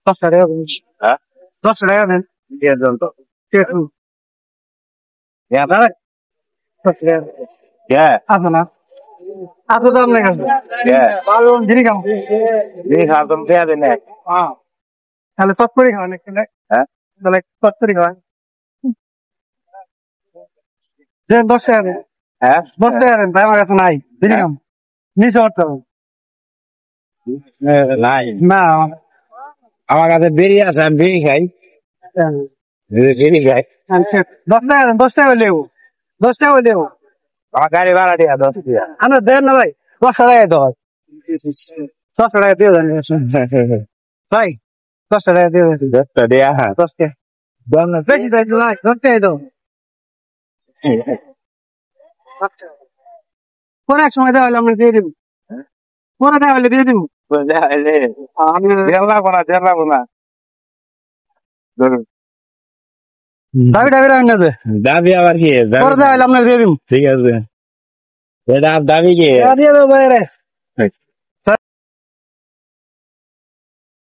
10 টাকা দেন। হ্যাঁ 10 টাকা দেন। দিয়ে দেন তো কেটু এটা 10 টাকা কে আছে না? আছে তো আপনার কাছে। কে ভালো জিনিস খাও। জিনিস আর তুমি দিয়ে দেন হ্যাঁ তাহলে চটপটি খাওয়ান একটু না? হ্যাঁ তাহলে চটপটি খাওয়ান। দেন 10 টাকা দেন। হ্যাঁ 10 টাকা দেন, তাই আমার কাছে নাই। জিনিস খাও। নিচে উঠতে হবে। নাই না আমার কাছে বেরিয়ে আছে আমি বেরি খাই বেরি খাই 10 টাকা দেন, 10 টাকা লেবু, 10 টাকা লেবু। আমার গাড়ি ভাড়া দিয়া 10 দিয়া আমরা দেন না ভাই, 10 টাকা দশ, 10 টাকা দিয়ে দেন ভাই, 10 টাকা দিয়ে দেন। 10 দিয়া হ্যাঁ 10 টাকা বেশি দেন ভাই, 10 টাকা দাও। পরে এক সময় দেওয়া হলে আমরা দিয়ে দিব, পরে দেওয়া হলে দিয়ে দিব। আমি দেড় লাগবো না দেড় লাগবো না ধরুন দাবি দাবি রাখেন না যে, দাবি আবার কি পরে দেওয়া হলে আমরা দিয়ে দিব। ঠিক আছে এটা দাবি কি দিয়ে দেবো বাইরে।